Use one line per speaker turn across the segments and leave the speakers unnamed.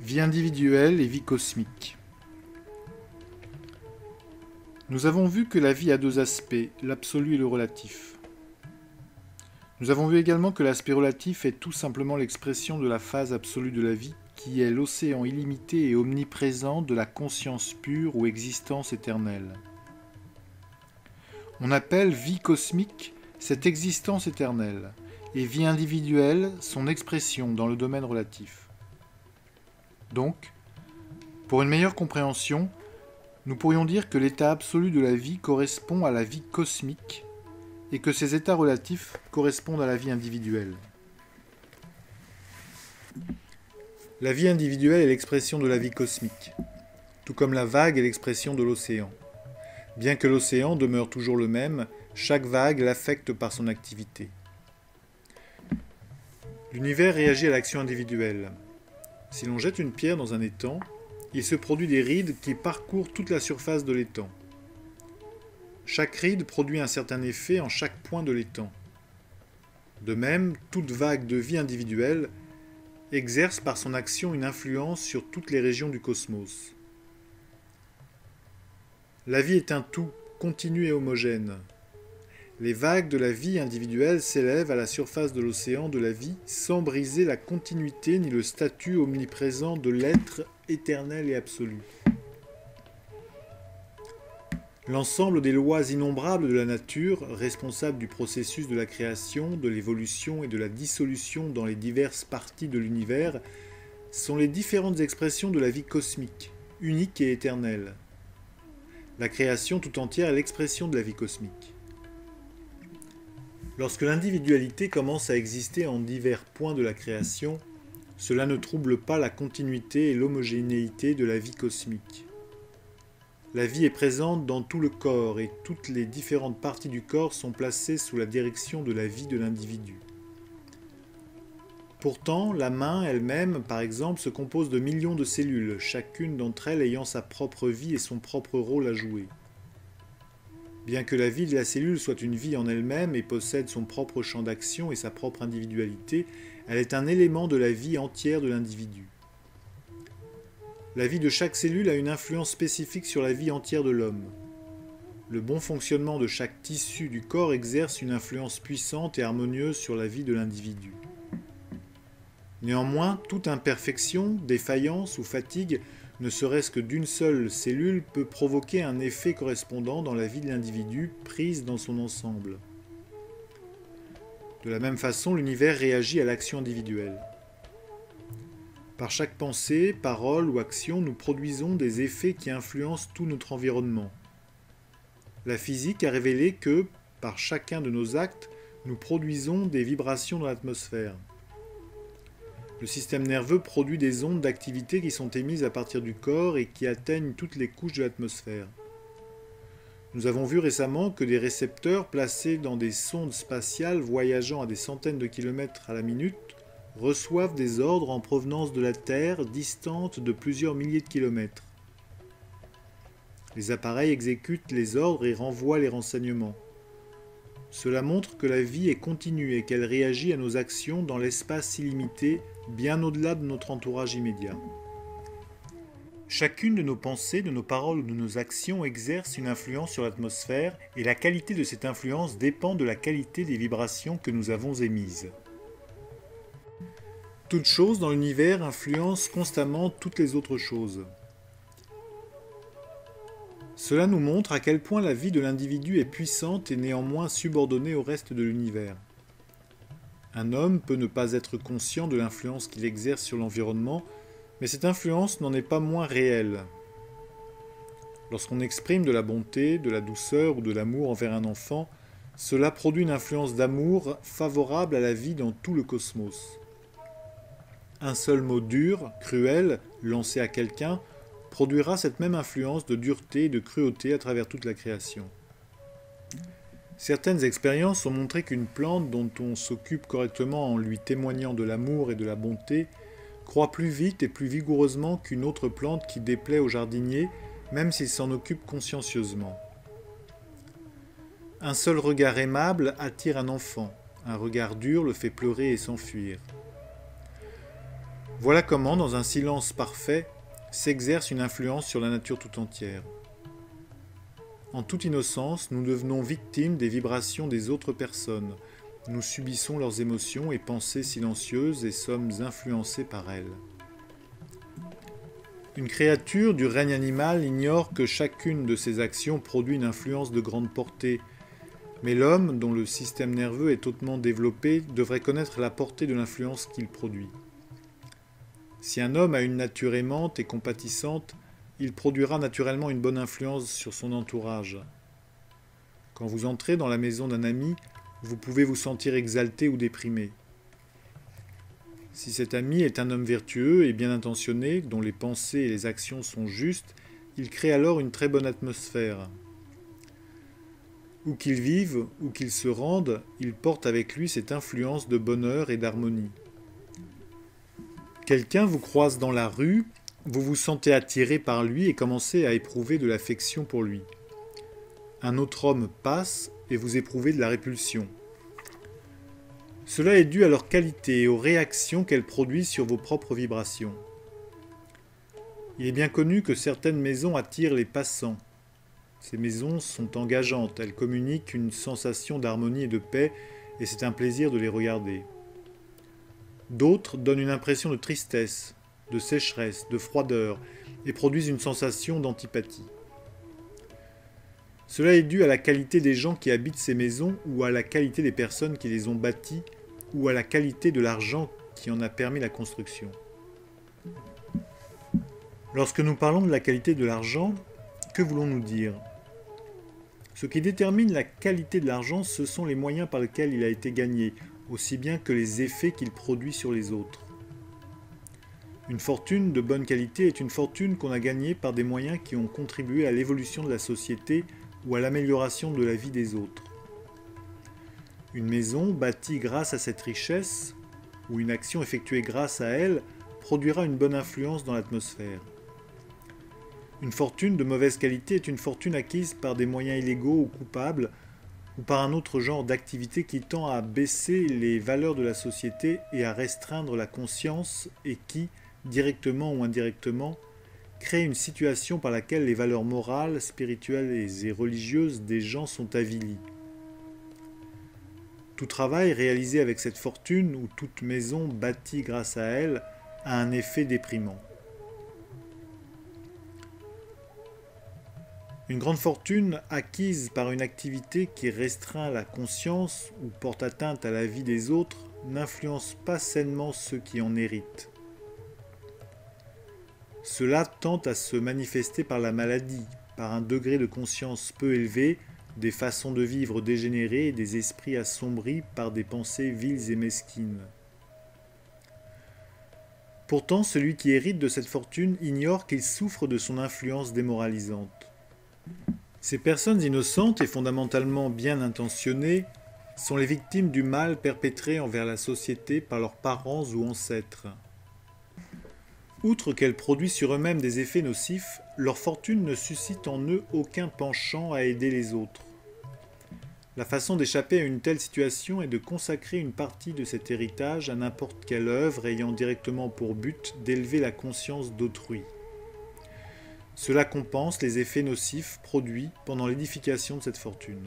Vie individuelle et vie cosmique. Nous avons vu que la vie a deux aspects, l'absolu et le relatif. Nous avons vu également que l'aspect relatif est tout simplement l'expression de la phase absolue de la vie, qui est l'océan illimité et omniprésent de la conscience pure ou existence éternelle. On appelle vie cosmique cette existence éternelle, et vie individuelle son expression dans le domaine relatif. Donc, pour une meilleure compréhension, nous pourrions dire que l'état absolu de la vie correspond à la vie cosmique et que ces états relatifs correspondent à la vie individuelle. La vie individuelle est l'expression de la vie cosmique, tout comme la vague est l'expression de l'océan. Bien que l'océan demeure toujours le même, chaque vague l'affecte par son activité. L'univers réagit à l'action individuelle. Si l'on jette une pierre dans un étang, il se produit des rides qui parcourent toute la surface de l'étang. Chaque ride produit un certain effet en chaque point de l'étang. De même, toute vague de vie individuelle exerce par son action une influence sur toutes les régions du cosmos. La vie est un tout, continu et homogène. Les vagues de la vie individuelle s'élèvent à la surface de l'océan de la vie sans briser la continuité ni le statut omniprésent de l'être éternel et absolu. L'ensemble des lois innombrables de la nature, responsables du processus de la création, de l'évolution et de la dissolution dans les diverses parties de l'univers, sont les différentes expressions de la vie cosmique, unique et éternelle. La création tout entière est l'expression de la vie cosmique. Lorsque l'individualité commence à exister en divers points de la création, cela ne trouble pas la continuité et l'homogénéité de la vie cosmique. La vie est présente dans tout le corps et toutes les différentes parties du corps sont placées sous la direction de la vie de l'individu. Pourtant, la main elle-même, par exemple, se compose de millions de cellules, chacune d'entre elles ayant sa propre vie et son propre rôle à jouer. Bien que la vie de la cellule soit une vie en elle-même et possède son propre champ d'action et sa propre individualité, elle est un élément de la vie entière de l'individu. La vie de chaque cellule a une influence spécifique sur la vie entière de l'homme. Le bon fonctionnement de chaque tissu du corps exerce une influence puissante et harmonieuse sur la vie de l'individu. Néanmoins, toute imperfection, défaillance ou fatigue, ne serait-ce que d'une seule cellule, peut provoquer un effet correspondant dans la vie de l'individu prise dans son ensemble. De la même façon, l'univers réagit à l'action individuelle. Par chaque pensée, parole ou action, nous produisons des effets qui influencent tout notre environnement. La physique a révélé que, par chacun de nos actes, nous produisons des vibrations dans l'atmosphère. Le système nerveux produit des ondes d'activité qui sont émises à partir du corps et qui atteignent toutes les couches de l'atmosphère. Nous avons vu récemment que des récepteurs placés dans des sondes spatiales voyageant à des centaines de kilomètres à la minute reçoivent des ordres en provenance de la Terre distante de plusieurs milliers de kilomètres. Les appareils exécutent les ordres et renvoient les renseignements. Cela montre que la vie est continue et qu'elle réagit à nos actions dans l'espace illimité, bien au-delà de notre entourage immédiat. Chacune de nos pensées, de nos paroles ou de nos actions exerce une influence sur l'atmosphère et la qualité de cette influence dépend de la qualité des vibrations que nous avons émises. Toute chose dans l'univers influence constamment toutes les autres choses. Cela nous montre à quel point la vie de l'individu est puissante et néanmoins subordonnée au reste de l'univers. Un homme peut ne pas être conscient de l'influence qu'il exerce sur l'environnement, mais cette influence n'en est pas moins réelle. Lorsqu'on exprime de la bonté, de la douceur ou de l'amour envers un enfant, cela produit une influence d'amour favorable à la vie dans tout le cosmos. Un seul mot dur, cruel, lancé à quelqu'un, produira cette même influence de dureté et de cruauté à travers toute la création. Certaines expériences ont montré qu'une plante dont on s'occupe correctement en lui témoignant de l'amour et de la bonté croît plus vite et plus vigoureusement qu'une autre plante qui déplaît au jardinier, même s'il s'en occupe consciencieusement. Un seul regard aimable attire un enfant, un regard dur le fait pleurer et s'enfuir. Voilà comment, dans un silence parfait, s'exerce une influence sur la nature tout entière. En toute innocence, nous devenons victimes des vibrations des autres personnes. Nous subissons leurs émotions et pensées silencieuses et sommes influencés par elles. Une créature du règne animal ignore que chacune de ses actions produit une influence de grande portée, mais l'homme, dont le système nerveux est hautement développé, devrait connaître la portée de l'influence qu'il produit. Si un homme a une nature aimante et compatissante, il produira naturellement une bonne influence sur son entourage. Quand vous entrez dans la maison d'un ami, vous pouvez vous sentir exalté ou déprimé. Si cet ami est un homme vertueux et bien intentionné, dont les pensées et les actions sont justes, il crée alors une très bonne atmosphère. Où qu'il vive, où qu'il se rende, il porte avec lui cette influence de bonheur et d'harmonie. Quelqu'un vous croise dans la rue, vous vous sentez attiré par lui et commencez à éprouver de l'affection pour lui. Un autre homme passe et vous éprouvez de la répulsion. Cela est dû à leur qualité et aux réactions qu'elles produisent sur vos propres vibrations. Il est bien connu que certaines maisons attirent les passants. Ces maisons sont engageantes, elles communiquent une sensation d'harmonie et de paix, et c'est un plaisir de les regarder. D'autres donnent une impression de tristesse, de sécheresse, de froideur, et produisent une sensation d'antipathie. Cela est dû à la qualité des gens qui habitent ces maisons, ou à la qualité des personnes qui les ont bâties, ou à la qualité de l'argent qui en a permis la construction. Lorsque nous parlons de la qualité de l'argent, que voulons-nous dire ? Ce qui détermine la qualité de l'argent, ce sont les moyens par lesquels il a été gagné, aussi bien que les effets qu'il produit sur les autres. Une fortune de bonne qualité est une fortune qu'on a gagnée par des moyens qui ont contribué à l'évolution de la société ou à l'amélioration de la vie des autres. Une maison bâtie grâce à cette richesse, ou une action effectuée grâce à elle, produira une bonne influence dans l'atmosphère. Une fortune de mauvaise qualité est une fortune acquise par des moyens illégaux ou coupables, ou par un autre genre d'activité qui tend à baisser les valeurs de la société et à restreindre la conscience et qui, directement ou indirectement, crée une situation par laquelle les valeurs morales, spirituelles et religieuses des gens sont avilies. Tout travail réalisé avec cette fortune ou toute maison bâtie grâce à elle a un effet déprimant. Une grande fortune acquise par une activité qui restreint la conscience ou porte atteinte à la vie des autres n'influence pas sainement ceux qui en héritent. Cela tend à se manifester par la maladie, par un degré de conscience peu élevé, des façons de vivre dégénérées et des esprits assombris par des pensées viles et mesquines. Pourtant, celui qui hérite de cette fortune ignore qu'il souffre de son influence démoralisante. Ces personnes innocentes et fondamentalement bien intentionnées sont les victimes du mal perpétré envers la société par leurs parents ou ancêtres. Outre qu'elles produisent sur eux-mêmes des effets nocifs, leur fortune ne suscite en eux aucun penchant à aider les autres. La façon d'échapper à une telle situation est de consacrer une partie de cet héritage à n'importe quelle œuvre ayant directement pour but d'élever la conscience d'autrui. Cela compense les effets nocifs produits pendant l'édification de cette fortune.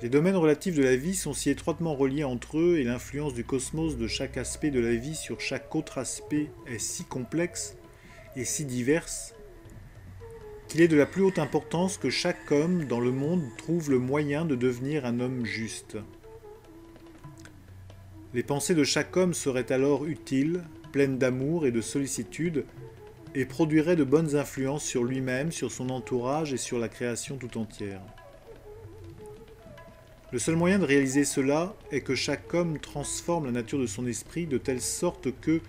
Les domaines relatifs de la vie sont si étroitement reliés entre eux et l'influence du cosmos de chaque aspect de la vie sur chaque autre aspect est si complexe et si diverse qu'il est de la plus haute importance que chaque homme dans le monde trouve le moyen de devenir un homme juste. Les pensées de chaque homme seraient alors utiles, pleines d'amour et de sollicitude, et produiraient de bonnes influences sur lui-même, sur son entourage et sur la création tout entière. Le seul moyen de réaliser cela est que chaque homme transforme la nature de son esprit de telle sorte que,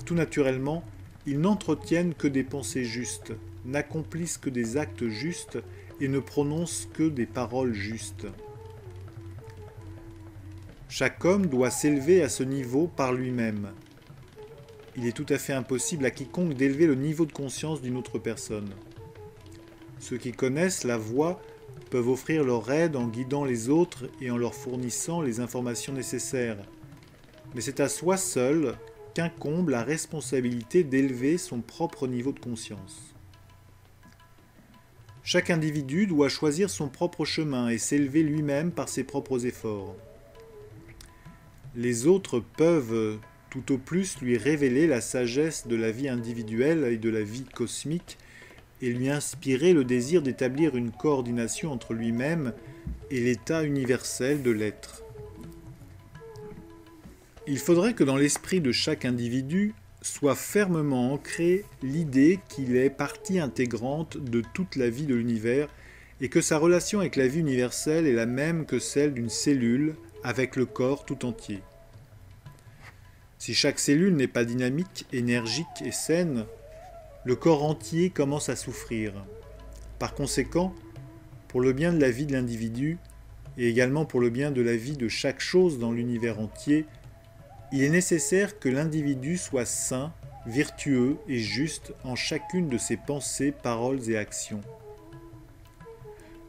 tout naturellement, il n'entretienne que des pensées justes, n'accomplisse que des actes justes et ne prononce que des paroles justes. Chaque homme doit s'élever à ce niveau par lui-même. Il est tout à fait impossible à quiconque d'élever le niveau de conscience d'une autre personne. Ceux qui connaissent la voie peuvent offrir leur aide en guidant les autres et en leur fournissant les informations nécessaires. mais c'est à soi seul qu'incombe la responsabilité d'élever son propre niveau de conscience. Chaque individu doit choisir son propre chemin et s'élever lui-même par ses propres efforts. Les autres peuvent tout au plus lui révéler la sagesse de la vie individuelle et de la vie cosmique et lui inspirer le désir d'établir une coordination entre lui-même et l'état universel de l'être. Il faudrait que dans l'esprit de chaque individu soit fermement ancrée l'idée qu'il est partie intégrante de toute la vie de l'univers et que sa relation avec la vie universelle est la même que celle d'une cellule avec le corps tout entier. Si chaque cellule n'est pas dynamique, énergique et saine, le corps entier commence à souffrir. Par conséquent, pour le bien de la vie de l'individu, et également pour le bien de la vie de chaque chose dans l'univers entier, il est nécessaire que l'individu soit sain, vertueux et juste en chacune de ses pensées, paroles et actions.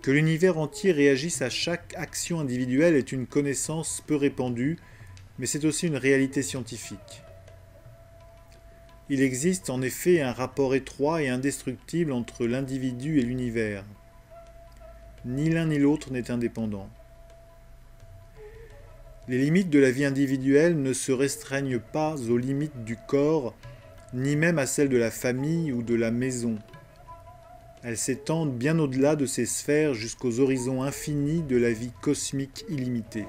Que l'univers entier réagisse à chaque action individuelle est une connaissance peu répandue, mais c'est aussi une réalité scientifique. Il existe en effet un rapport étroit et indestructible entre l'individu et l'univers. Ni l'un ni l'autre n'est indépendant. Les limites de la vie individuelle ne se restreignent pas aux limites du corps, ni même à celles de la famille ou de la maison. Elles s'étendent bien au-delà de ces sphères jusqu'aux horizons infinis de la vie cosmique illimitée.